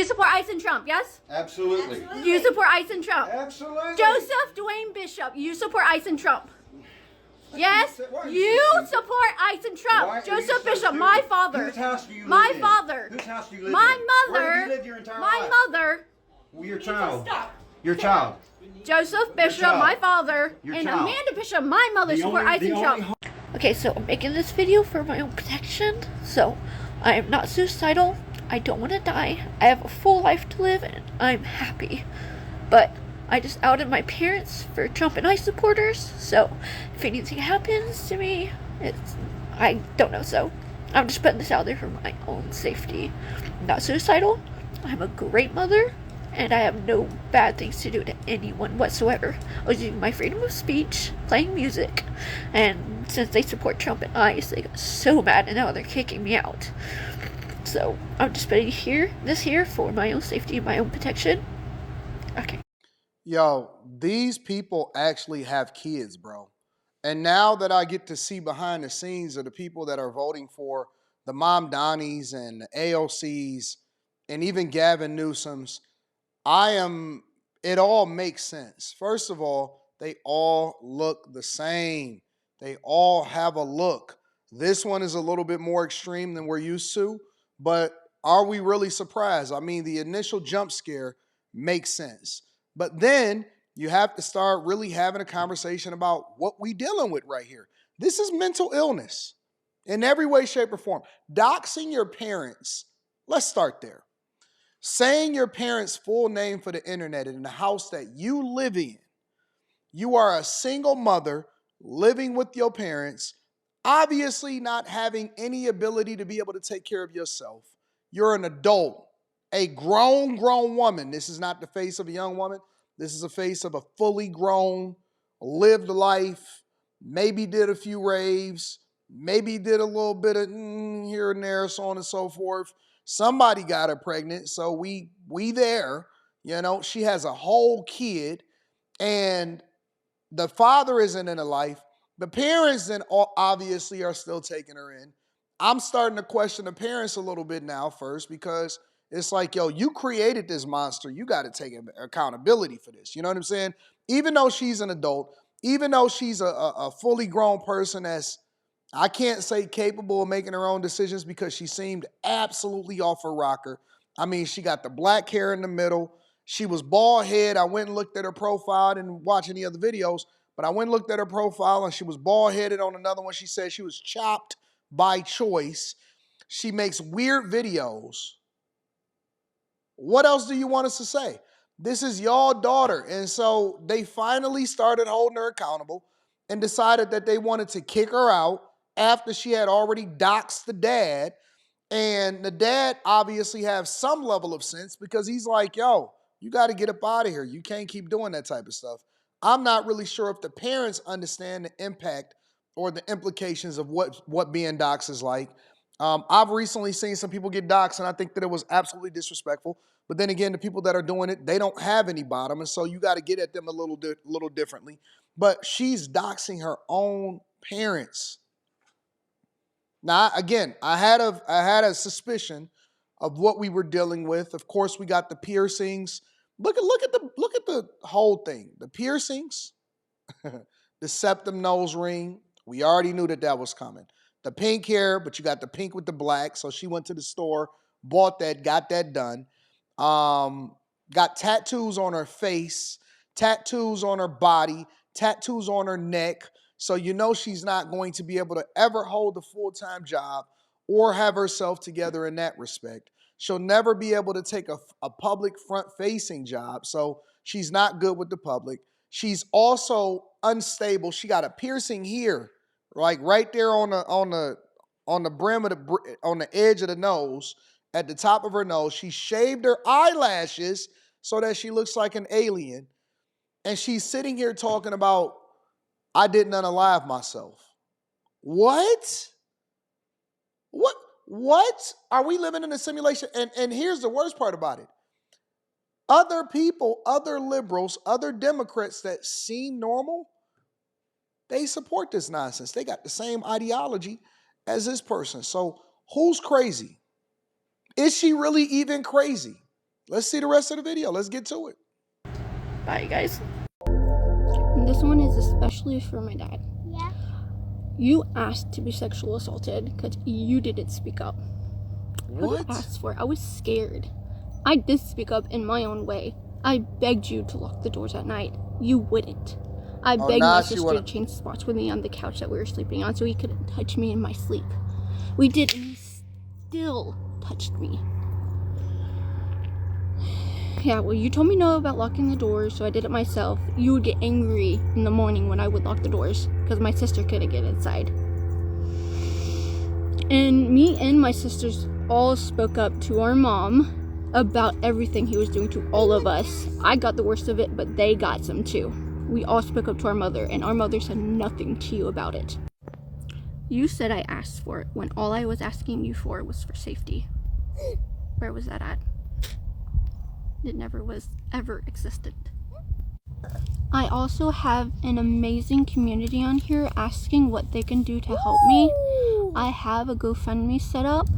You support ICE and Trump, yes? Absolutely. You support ICE and Trump? Absolutely. Joseph Dwayne Bishop, you support ICE and Trump? Yes? You support ICE and Trump. Joseph Bishop, my father. Whose house do you live My in? father. Whose house do you live my in? mother. Where have you lived your entire my life? mother. Well, your child. Your child. Joseph Bishop, child. my father. Your and child. Amanda Bishop, my mother, support ICE and Trump. Okay, so I'm making this video for my own protection. So I am not suicidal. I don't want to die. I have a full life to live and I'm happy. But I just outed my parents for Trump and ICE supporters. So if anything happens to me, I don't know. So I'm just putting this out there for my own safety. I'm not suicidal. I'm a great mother. And I have no bad things to do to anyone whatsoever. I was using my freedom of speech, playing music, and since they support Trump and ICE, they got so mad and now they're kicking me out. So I'm just putting this here for my own safety and my own protection. Okay. Yo, these people actually have kids, bro. And now that I get to see behind the scenes of the people that are voting for the Mom Donnies and the AOCs and even Gavin Newsom's, it all makes sense. First of all, they all look the same. They all have a look. This one is a little bit more extreme than we're used to, but are we really surprised? I mean, the initial jump scare makes sense. But then you have to start really having a conversation about what we dealing with right here. This is mental illness in every way, shape, or form. Doxing your parents, let's start there. Saying your parents' full name for the internet in the house that you live in. You are a single mother living with your parents, obviously not having any ability to be able to take care of yourself. You're an adult, a grown woman. This is not the face of a young woman. This is a face of a fully grown, lived life, maybe did a few raves, maybe did a little bit of here and there, so on and so forth. Somebody got her pregnant, so we there. You know, she has a whole kid, and the father isn't in her life. The parents then obviously are still taking her in. I'm starting to question the parents a little bit now first, because it's like, yo, you created this monster. You got to take accountability for this. You know what I'm saying? Even though she's an adult, even though she's a fully grown person that's, I can't say capable of making her own decisions, because she seemed absolutely off her rocker. I mean, she got the black hair in the middle. She was bald head. I went and looked at her profile. I didn't watch any other videos, but I went and looked at her profile, and she was bald headed. On another one, she said she was chopped by choice. She makes weird videos. What else do you want us to say? This is your daughter. And so they finally started holding her accountable and decided that they wanted to kick her out after she had already doxed the dad. And the dad obviously has some level of sense, because he's like, yo, you got to get up out of here. You can't keep doing that type of stuff. I'm not really sure if the parents understand the impact or the implications of what being doxxed is like. I've recently seen some people get doxxed, and I think that it was absolutely disrespectful. But then again, the people that are doing it, they don't have any bottom, and so you got to get at them a little differently. But she's doxing her own parents. Now, again, I had a suspicion of what we were dealing with. Of course, we got the piercings. Look at the whole thing. The piercings, the septum nose ring. We already knew that was coming. The pink hair, but you got the pink with the black. So she went to the store, bought that, got that done. Got tattoos on her face, tattoos on her body, tattoos on her neck. So you know she's not going to be able to ever hold a full-time job or have herself together in that respect. She'll never be able to take a public front-facing job. So she's not good with the public. She's also unstable. She got a piercing here, like right there on the brim of on the edge of the nose, at the top of her nose. She shaved her eyelashes so that she looks like an alien. And she's sitting here talking about, I didn't unalive myself. What? What? Are we living in a simulation? And here's the worst part about it. Other people, other liberals, other Democrats that seem normal, they support this nonsense. They got the same ideology as this person. So who's crazy? Is she really even crazy? Let's see the rest of the video. Let's get to it. Bye, guys. And this one is especially for my dad. Yeah. You asked to be sexually assaulted because you didn't speak up. What? I asked for it. I was scared. I did speak up in my own way. I begged you to lock the doors at night. You wouldn't. I begged my sister to change spots with me on the couch that we were sleeping on so he couldn't touch me in my sleep. We did, and he still touched me. Yeah, well, you told me no about locking the doors, so I did it myself. You would get angry in the morning when I would lock the doors because my sister couldn't get inside. And me and my sisters all spoke up to our mom about everything he was doing to all of us. I got the worst of it, but they got some too. We all spoke up to our mother, and our mother said nothing to you about it. You said I asked for it when all I was asking you for was for safety. Where was that at? It never was ever existed. I also have an amazing community on here asking what they can do to help me. I have a GoFundMe set up.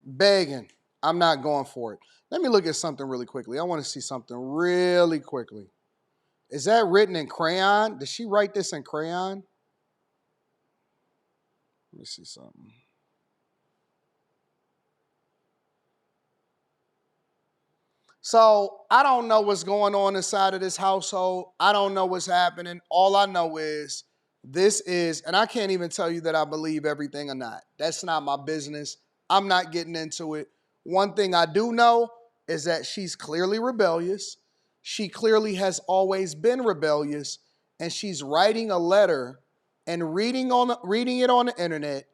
Begging. I'm not going for it. Let me look at something really quickly. I want to see something really quickly. Is that written in crayon? Did she write this in crayon? Let me see something. So I don't know what's going on inside of this household. I don't know what's happening. All I know is this is, and I can't even tell you that I believe everything or not. That's not my business. I'm not getting into it. One thing I do know is that she's clearly rebellious. She clearly has always been rebellious, and she's writing a letter and reading it on the internet,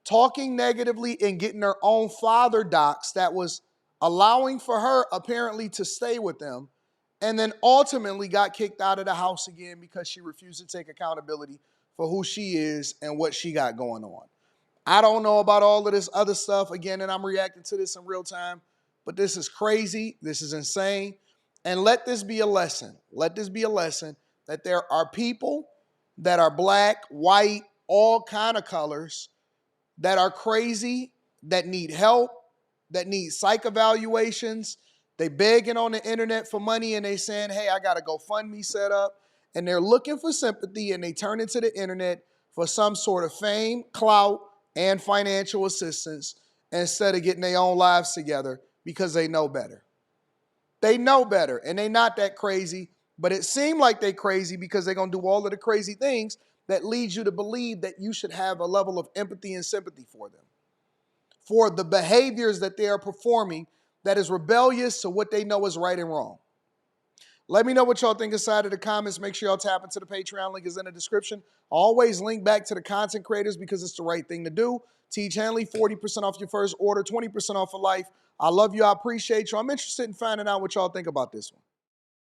talking negatively and getting her own father doxxed that was allowing for her apparently to stay with them, and then ultimately got kicked out of the house again because she refused to take accountability for who she is and what she got going on. I don't know about all of this other stuff again, and I'm reacting to this in real time, but this is crazy. This is insane. And let this be a lesson. Let this be a lesson that there are people that are black, white, all kind of colors that are crazy, that need help, that need psych evaluations. They begging on the internet for money and they saying, hey, I got a GoFundMe set up. And they're looking for sympathy and they turn into the internet for some sort of fame, clout, and financial assistance instead of getting their own lives together because they know better. They know better and they not that crazy, but it seemed like they crazy because they're going to do all of the crazy things that leads you to believe that you should have a level of empathy and sympathy for them, for the behaviors that they are performing that is rebellious to what they know is right and wrong. Let me know what y'all think inside of the comments. Make sure y'all tap into the Patreon. Link is in the description. Always link back to the content creators because it's the right thing to do. Teach Hanley, 40% off your first order, 20% off for life. I love you. I appreciate you. I'm interested in finding out what y'all think about this one.